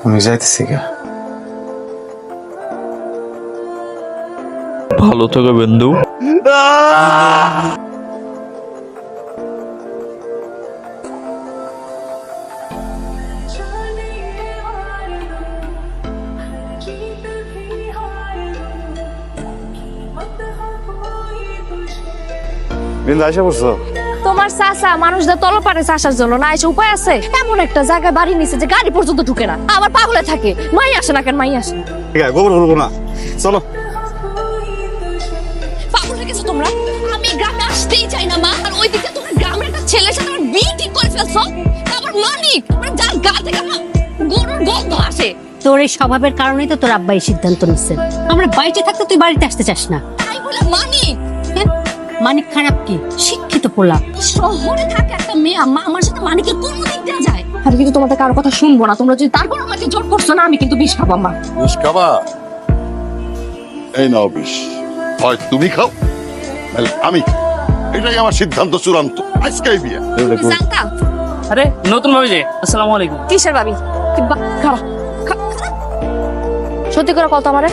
আমি যাইতেছি গা। ভালো থেকো বন্ধু। বিন্দু আইসা পড়ছো? তোমার চাচা মানুষদের তলপারে চাষার জন্য না এসে উপায় আছে? এমন একটা জায়গায় বাড়ি নিছে যে গাড়ি পর্যন্ত ঢুকে না, আবার পাগলে থাকে। মাই আসে না কেন? মাই আসে না। ঠিক আছে, গোবর হবো না, চলো। পাগল হয়ে গেছো তোমরা? আমি গ্রামে আসতেই চাই না মা, আর ওইদিকে তোমার গ্রামের একটা ছেলের সাথে আমার বিয়ে ঠিক করে ফেলছো। আবার মানিক, মানে যার গা থেকে আমার গরুর গন্ধ আসে। তোর এই স্বভাবের কারণেই তো তোর আব্বা এই সিদ্ধান্ত নিচ্ছে। আমরা বাইরে থাকতে তুই বাড়িতে আসতে চাস না। তাই বলে মানিক? মানিক খারাপ কি? শিক্ষিত পোলা। শহরে থাকে একটা মেয়ে, আম্মা আমার সাথে মানিকের কোন দিক দেওয়া যায়? আমি কিন্তু তোমাদের কারো কথা শুনবো না। তোমরা যদি তারপর আমাকে জোর করছো না, আমি কিন্তু বিষ খাবো আম্মা। বিষ খাবা? এই নাও বিষ, হয় তুমি খাও নাহলে আমি খাই। এটাই আমার সিদ্ধান্ত চূড়ান্ত। আজকেই বিয়ে। জানতা? আরে নতুন ভাবি যে, আসসালামু আলাইকুম। কিসের ভাবি? খারাপ। সত্যি করে কত আমারে,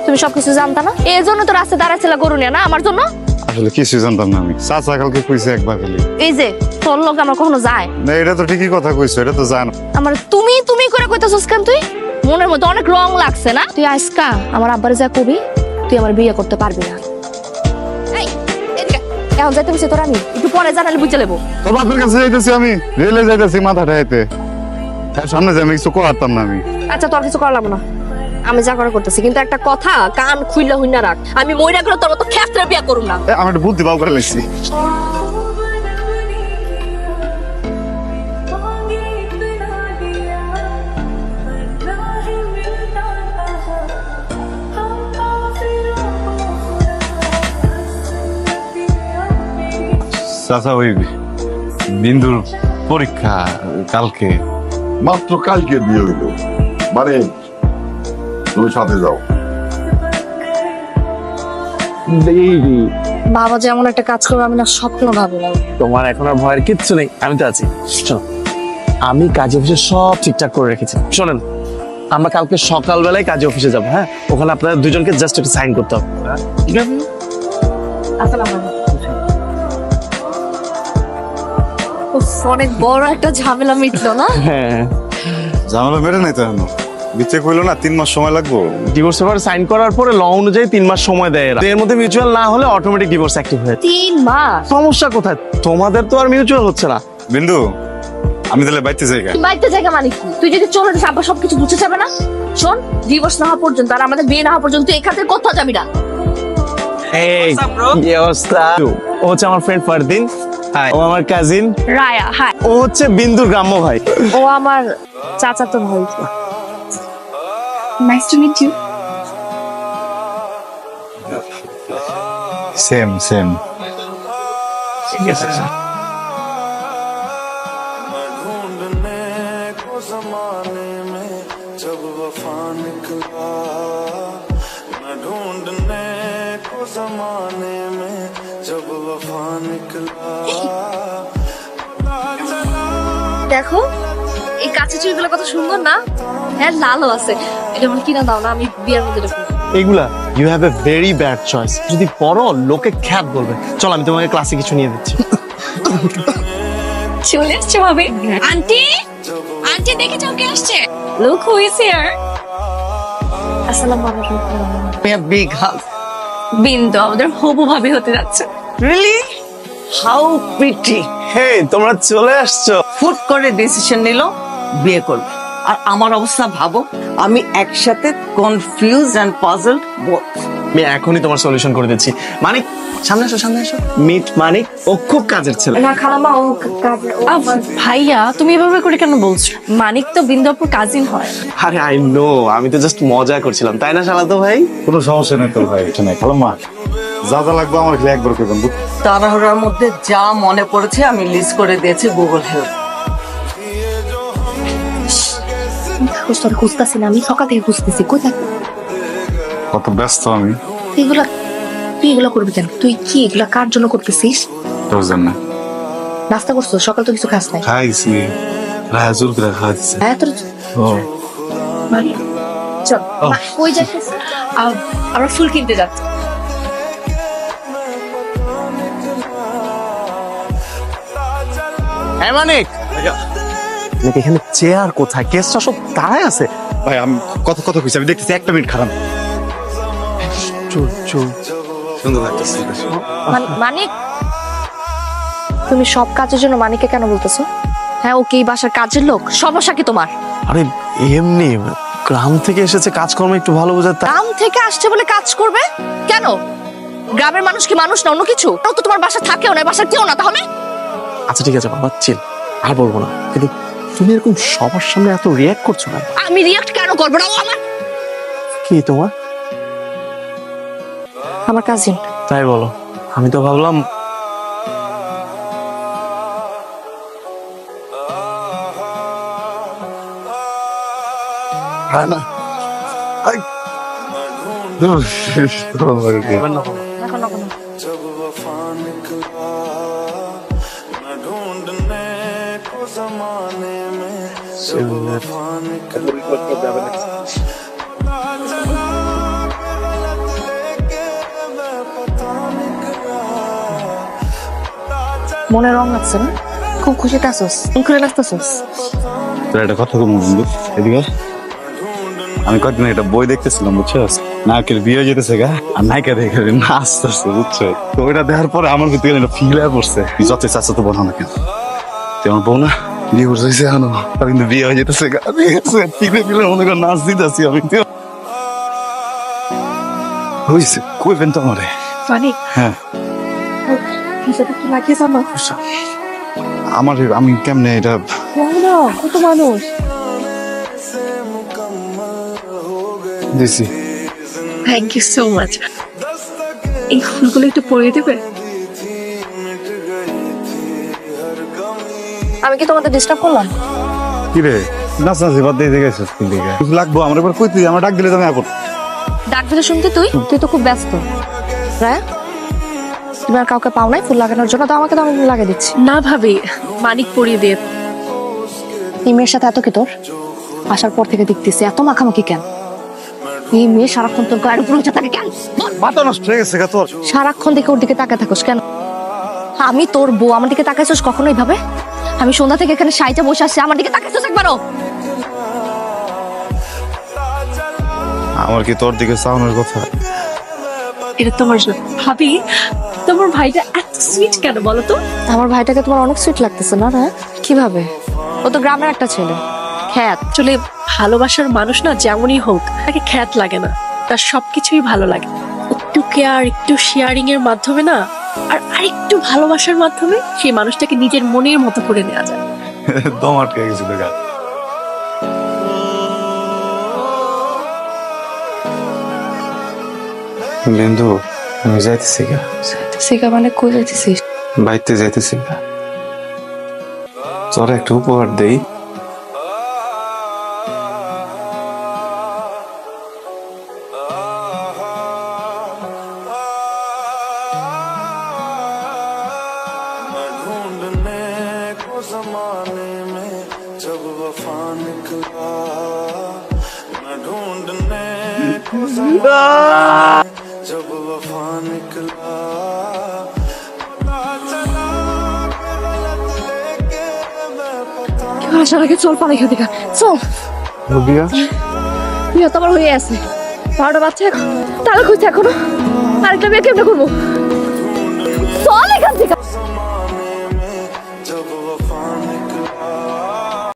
তুমি সবকিছু জানতা না? এই জন্য তো রাস্তায় দাঁড়াইছিল গরু নিয়ে, না আমার জন্য? আসলে কিছু জানতাম না আমি, চাচা কালকে কইছে একবার খালি। এই যে তোর লোক আমার কখনো যায় না, এটা তো ঠিকই কথা কইছো, এটা তো জানো। আমার তুমি তুমি করে কইতাছস কেন? তুই মনের মধ্যে অনেক রং লাগছে না? তুই আজকা আমার আব্বারে যা কবি তুই আমার বিয়ে করতে পারবি না। এই এদিকে এখন যাইতে বসে তোর, আমি একটু পরে জানালে বুঝে নেবো। তোর বাপের কাছে যাইতেছি আমি, রেলে যাইতেছি মাথা ঠাইতে। তার সামনে যে আমি কিছু করতাম না আমি। আচ্ছা তোর কিছু করলাম না, আমি যা করা করতেছি। কিন্তু একটা কথা কান খুইলা হইনা রাখ, আমি মইরা গেলে তোর মতো ক্ষেত্রে বিয়ে করুম না। আমি একটা বুদ্ধি বাউ করে লাগছি। চাচা, ওই বিন্দুর পরীক্ষা কালকে। মাত্র কালকে বিয়ে হইল, মানে তুমি সাথে যাও। বাবা যেমন একটা কাজ করবে আমি না স্বপ্ন ভাবি না। তোমার এখন আর ভয়ের কিচ্ছু নেই, আমি তো আছি। শোনো, আমি কাজে অফিসে সব ঠিকঠাক করে রেখেছি। শোনেন, আমরা কালকে সকালবেলায় কাজে অফিসে যাবো। হ্যাঁ, ওখানে আপনাদের দুজনকে জাস্ট একটা সাইন করতে হবে। ঠিক আছে? অনেক বড় একটা ঝামেলা মিটলো না? হ্যাঁ, ঝামেলা মেরে নাই তো এখনো, বিচ্ছে কইলো না 3 মাস সময় লাগবো। ডিভোর্স পেপার সাইন করার পরে ল অনুযায়ী 3 মাস সময় দেয় এরা। এর মধ্যে মিউচুয়াল না হলে অটোমেটিক ডিভোর্স অ্যাক্টিভ হয়ে যায়। 3 মাস? সমস্যা কোথায়? তোমাদের তো আর মিউচুয়াল হচ্ছে না। বিন্দু, আমি তাহলে বাইতে যাই। তুই বাইতে জায়গা মানে কি? তুই যদি চলে যাস আব্বা সবকিছু বুঝে যাবে না? শোন, ডিভোর্স না হওয়া পর্যন্ত আর আমাদের বিয়ে না হওয়া পর্যন্ত তুই এখান থেকে কোথাও যাবি না। এই কি অবস্থা? ও হচ্ছে আমার ফ্রেন্ড ফারদিন, ও আমার কাজিন রায়া। হাই। ও হচ্ছে বিন্দুর গ্রাম্য ভাই। ও আমার চাচাতো ভাই। Nice to meet you. Same same. ঠিক আছে। দেখো এই কাছে চুড়িগুলো কত সুন্দর না? হ্যাঁ, লালও আছে। এটা আমার কিনা দাও না, আমি বিয়ের মধ্যে রাখবো। এগুলা you have a very bad choice. যদি পড়ো লোকে খ্যাত বলবে। চল আমি তোমাকে ক্লাসে কিছু নিয়ে দিচ্ছি। চলে আসছে ভাবি। আন্টি, আন্টি দেখে যাও কে আসছে। Look who is here. আসসালামু আলাইকুম। বিগ হাগ। বিন্দু আমাদের হবু ভাবি হতে যাচ্ছে। রিয়েলি? How pretty. হে, তোমরা চলে আসছো। ফুট করে ডিসিশন নিল বিয়ে করবে। আর আমার অবস্থা ভাবো, আমি একসাথে কনফিউজ এন্ড পাজলড বোথ। আমি এখনই তোমার সলিউশন করে দিচ্ছি। মানিক, সামনে এসো, সামনে এসো। মিট মানিক, ও খুব কাজের ছেলে। না খালামা, ও কাজে। ভাইয়া তুমি এভাবে করে কেন বলছো? মানিক তো বিন্দু আপুর কাজিন হয়। আরে আই নো, আমি তো জাস্ট মজা করছিলাম, তাই না শালাতো ভাই? কোনো সমস্যা নেই তোর ভাই, এটা নাই। খালো মা, যা যা লাগবে আমার খালি একবার করবেন। তাড়াহুড়ার মধ্যে যা মনে পড়েছে আমি লিস্ট করে দিয়েছি গুগল হেল্প। খুঁজতেছি না, আমি সকাল থেকে খুঁজতেছি। কই থাক? কত ব্যস্ত আমি। এগুলা তুই এগুলা করবি কেন? তুই কি এগুলা কার জন্য করতেছিস? তোর জন্য। নাস্তা করছো? সকাল তো কিছু খাস নাই। খাইছি, রাজুর করে খাইছি। হ্যাঁ তোর ও চল কই যাচ্ছিস? আমরা ফুল কিনতে যাচ্ছি। হ্যাঁ মানিক নাকি এখানে চেয়ার কোথায়, কেসটা সব দাঁড়ায় আছে। ভাই আমি কত কথা কইছি, আমি দেখতেছি 1 মিনিট খারাপ। চল চল। সুন্দর লাগতেছে। মানিক, তুমি সব কাজের জন্য মানিককে কেন বলতেছো? হ্যাঁ, ও কি এই বাসার কাজের লোক? সমস্যা কি তোমার? আরে এমনি গ্রাম থেকে এসেছে, কাজকর্ম একটু ভালো বোঝার। গ্রাম থেকে আসছে বলে কাজ করবে কেন? গ্রামের মানুষ কি মানুষ না অন্য কিছু? ও তো তোমার বাসা থাকেও না, বাসা কেউ না তাহলে। আচ্ছা ঠিক আছে বাবা, চিল, আর বলবো না। কিন্তু তুমি এরকম সবার সামনে এত রিয়াক্ট করছো না। আমি রিয়াক্ট কেন করবো না? ও কি তোমার? আমার কাজিন। তাই বলো? আমি তো ভাবলাম না আই এখন না কোনো মনে রং লাগছে না? খুব খুশিতে আসোস, খুলে লাগতেছোস। তোর একটা কথা কম বন্ধু, এদিকে আয়। আমি কয়েকদিন একটা বই দেখতেছিলাম, বুঝছস? নায়কের বিয়ে হয়ে যেতেছে গা, আর নায়িকা দেখে নাচতেছে, বুঝছো? তো ওইটা দেখার পরে আমার ভিতরে একটা ফিল হয়ে পড়ছে, যত চাচ্ছ তো বলো না কেন, তুই আমার বউ না, বিয়ে করছে এখনো, তার কিন্তু বিয়ে হয়ে যেতেছে গা, ঠিক আছে? ফিলে ফিলে মনে কর নাচ দিতেছি আমি। হয়েছে কইবেন তো আমারে? মানিক, হ্যাঁ হিসাবে কি লাগিয়েছ আমার? আমার আমি কেমনে এটা কত মানুষ দিছি। Thank you so much. এই ফুলগুলো একটু পরিয়ে দেবে? আমি কি তোমাদের ডিস্টার্ব করলাম? কি রে নাচ নাচি বাদ দিয়ে গেছিস কোন দিকে? কিছু লাগবো আমার এবার কই, তুই আমার ডাক দিলে তো আমি আপন। ডাক দিলে শুনতে তুই তো খুব ব্যস্ত। রায়া, তুমি আর কাউকে পাও নাই ফুল লাগানোর জন্য? তো আমাকে তো আমি লাগিয়ে দিচ্ছি। না ভাবি, মানিক পরিয়ে দিয়ে। এই মেয়ের সাথে এত কি তোর? আসার পর থেকে দেখতেছি এত মাখামাখি কেন? এই মেয়ে সারাক্ষণ তোর গায়ের উপর উঠে থাকে কেন? বল। মাথা নষ্ট হয়ে গেছে গা তোর। সারাক্ষণ দেখে ওর দিকে তাকায় থাকোস কেন? আমি তোর বউ, আমার দিকে তাকাইছিস কখনো এইভাবে? আমি সন্ধ্যা থেকে এখানে সাইটা বসে আসছি, আমার দিকে তাকাইছিস একবারও? আমার কি তোর দিকে চাওয়ানোর কথা? এটা তোমার জন্য। ভাবি, তোমার ভাইটা এত সুইট কেন বলো তো? আমার ভাইটাকে তোমার অনেক সুইট লাগতেছে না? হ্যাঁ, কিভাবে? ও তো গ্রামের একটা ছেলে, খ্যাত। আসলে ভালোবাসার মানুষ না যেমনই হোক, তাকে খ্যাত লাগে না, তার সবকিছুই ভালো লাগে। একটু কেয়ার, একটু শেয়ারিং এর মাধ্যমে না, আর আরেকটু ভালোবাসার মাধ্যমে সেই মানুষটাকে নিজের মনের মতো করে নেওয়া যায়। দম আটকে গেছিল গা। বিন্দু, আমি যাইতেছি গা। সিকা মানে কই যাইতেছিস? বাইতে যাইতেছি গা। তোর একটা উপহার দেই। আসার আগে চল পালাই এখান থেকে, চল। বিয়া বিয়ে তো আমার হয়ে আছে, 12টা বাচ্চা এখন, তাহলে খুঁজছে এখনো আরেকটা বিয়ে কেমনে করবো? চল এখান থেকে।